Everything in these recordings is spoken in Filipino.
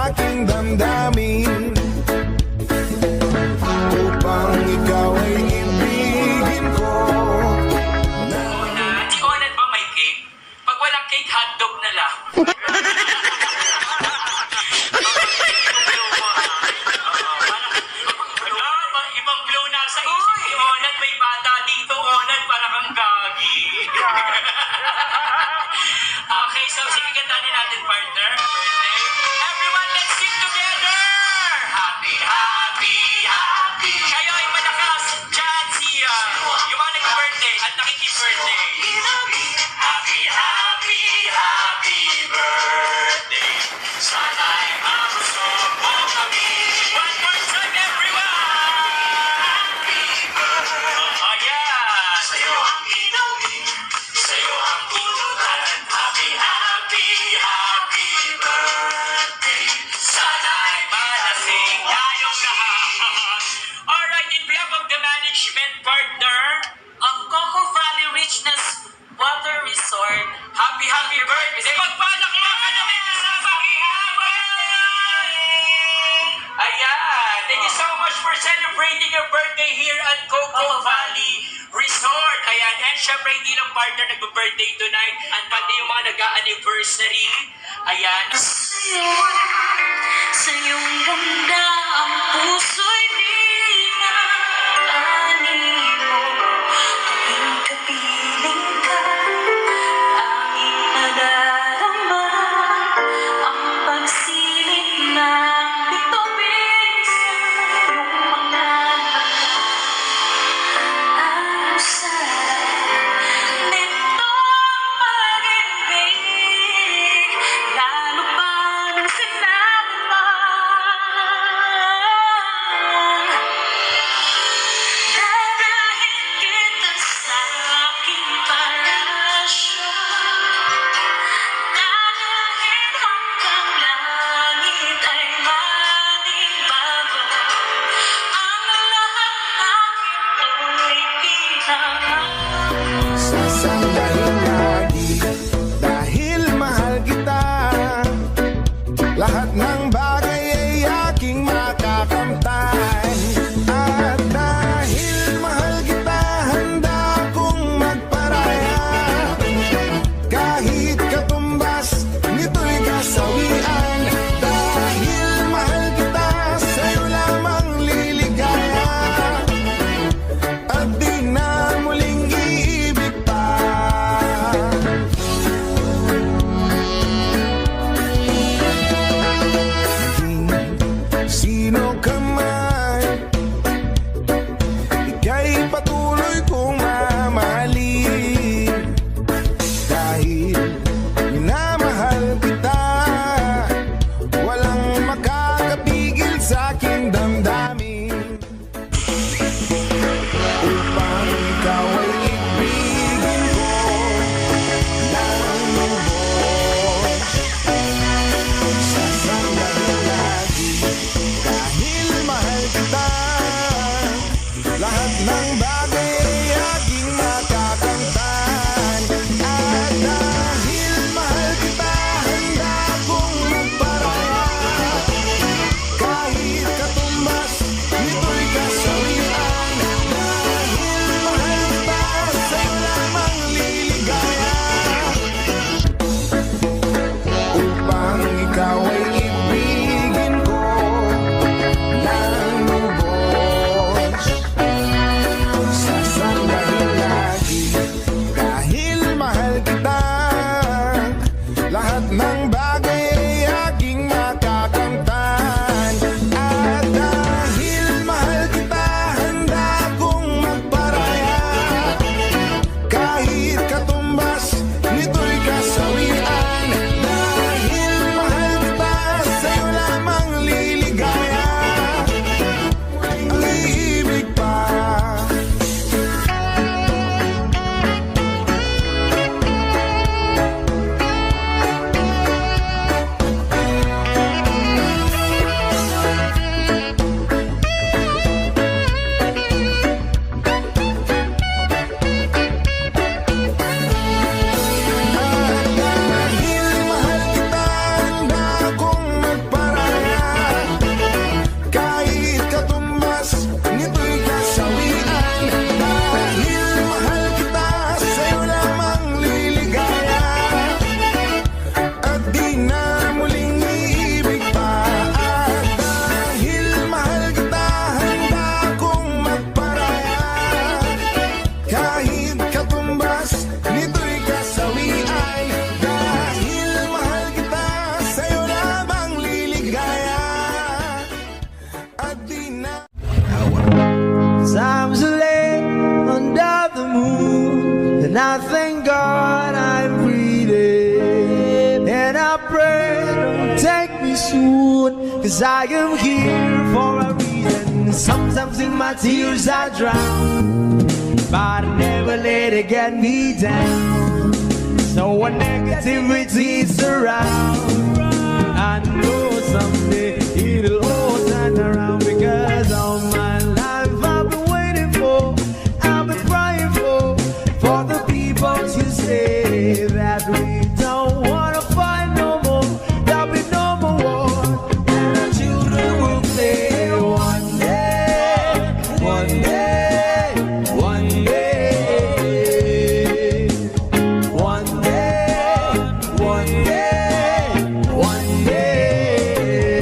aking damdamin upang ikaw ay ibigin ko. Di Onan ba may cake? Pag walang cake, hotdog na lang. Ibang blow na sa isip ni Onan. May bata dito, Onan, para kang gagi. Okay, so sige, kantanin natin, partner. Birthday. Everyone, let's sing together! Happy, happy, happy. Kayo ay malakas. Diyan siya. Yung mga nag-birthday at nakiki-birthday. Happy, happy, happy birthday. Sana'y mabusog mo kami. One more time, everyone! Ayan! Sa'yo ang inumin, sa'yo ang pulutan. Happy, happy, happy birthday. Sana'y malasing tayong lahat. Alright, in behalf of the management partner, ang Coco Valley Richness Water Resort, happy, happy birthday! Pagpalakpakan na may kasamang ihawan! Ayan! Thank you so much for celebrating your birthday here at Coco Valley Resort. Ayan, and syempre hindi lang partner nag-birthday tonight, at pati yung mga nag-anniversary. Ayan. Sa iyong ganda ang puso'y di makanimo. Tuwing kapiling ka, aking nadarama ang pagsilip ng bituin sa iyong mga mata. Ang sarap nitong pag-ibig, lalo pa nung sinabi very soon, 'cause I am here for a reason. Sometimes in my tears I drown, but I never let it get me down. So when negativity surround, I know someday it'll all turn around, because all my life I've been waiting for, I've been crying for the people to say that we don't wanna fight no more, there'll be no more war, and our children will play one day, one day, one day, one day, one day, one day.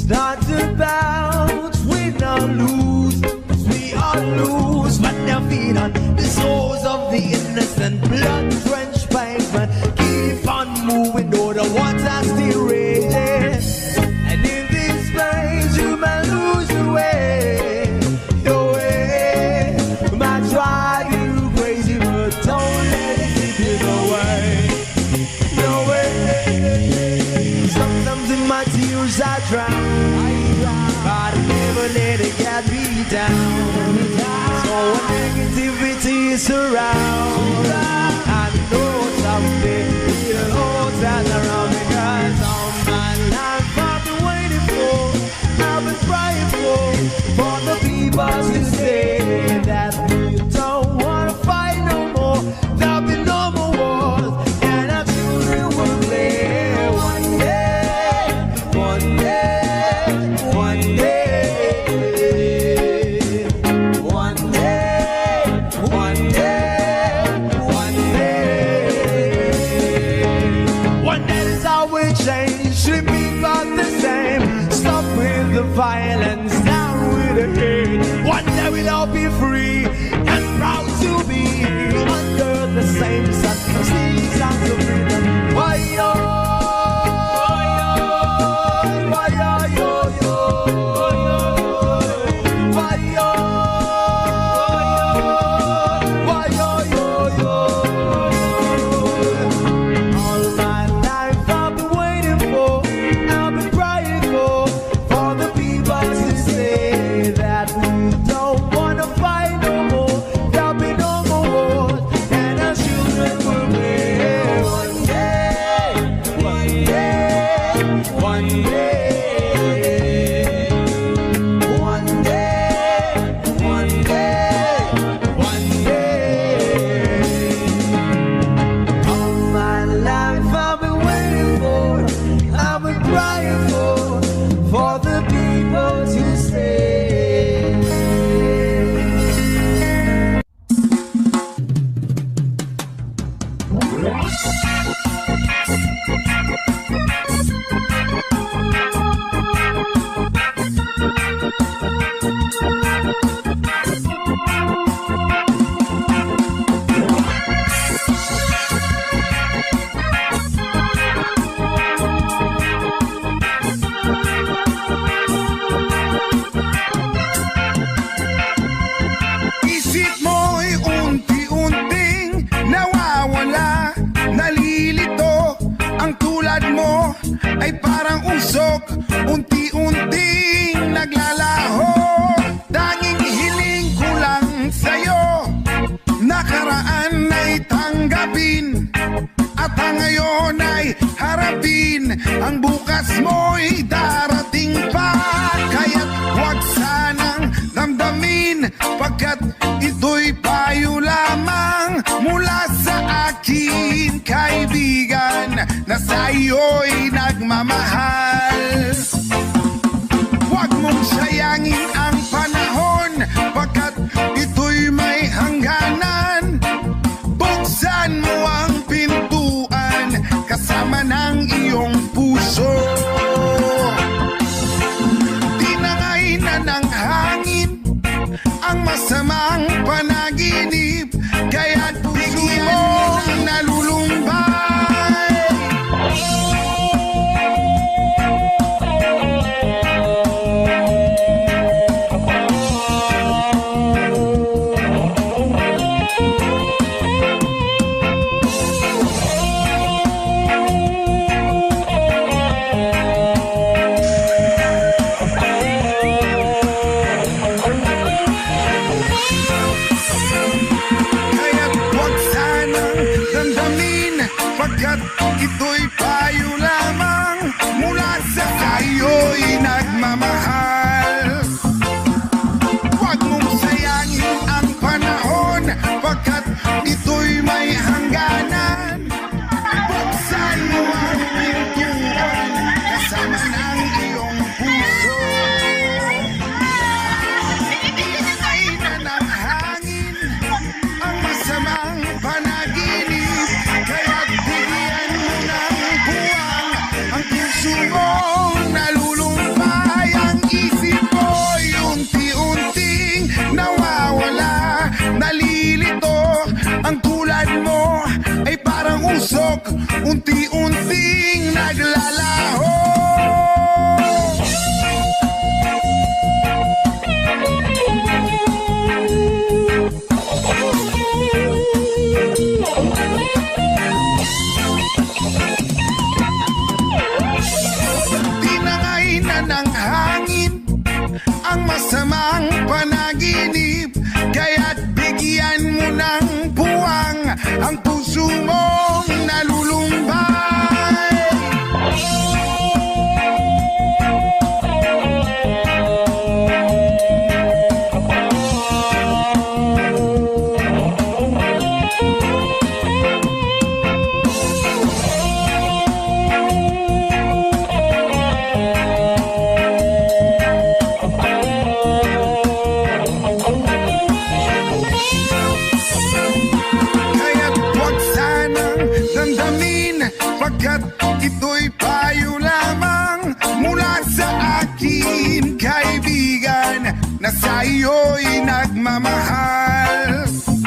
Start to bounce, we not lose, 'cause we all lose, but now feed on the souls of the innocent, blood-drenched pavement. Keep on moving, though the water's still raging. And in this place, you might lose your way, your way. Might drive you crazy, but don't let it keep you away, no way. Sometimes in my tears I drown, but I never let it get me down. So when negativity is around, I know someday it'll all turn around, because all my life I've been waiting for, I've been crying for the people to say that we don't wanna fight no more, there'll be no more wars, and our children will play one day, one day, one day, one day, one day, one day. One day is how we change, should be about the same. Stop with the violence, down with the hate. One day we'll all be free and proud to be under the same sun. Sing songs of freedom. Why yo, why yo, yo, yo, why yo, why yo, yo, yo. All my life I've been waiting for, I've been crying for the people to say that we don't wanna fight no more, there'll be no more wars, and our children will live one day, one day, one day, one day, one day, one day. All my life I've been waiting for, I've been crying for the people to say. Isip mo'y unti-unting nawawala, nalilito. Ang tulad mo ay parang usok, unti-unting naglalaho. Tanging hiling ko lang sa'yo, nakaraan ay tanggapin, at ang ngayon ay harapin. Ang bukas mo'y darating pa, kaya't huwag sanang damdamin, pagkat ito'y payo lamang mula sa akin, kaibigan, na sa'yo'y nagmamahal. Huwag mong sayangin ang panahon, pagkat ito'y may hangganan. Buksan mo ang pintuan kasama ng iyong puso. Tinangay na ng hangin ang masamang panaginip, kaya't puso mong nalulumbay. puso mong nalulumbay, ang isip mo'y unti-unting nawawala, nalilito. Ang tulad mo ay parang usok, unti-unting naglalaho. Tinangay na ng hangin ang masamang panaginip, kaya't bigyan mo ng puwang ang puso mong nalulumbay. Kaya't huwag sanang damdamin, pagkat ito'y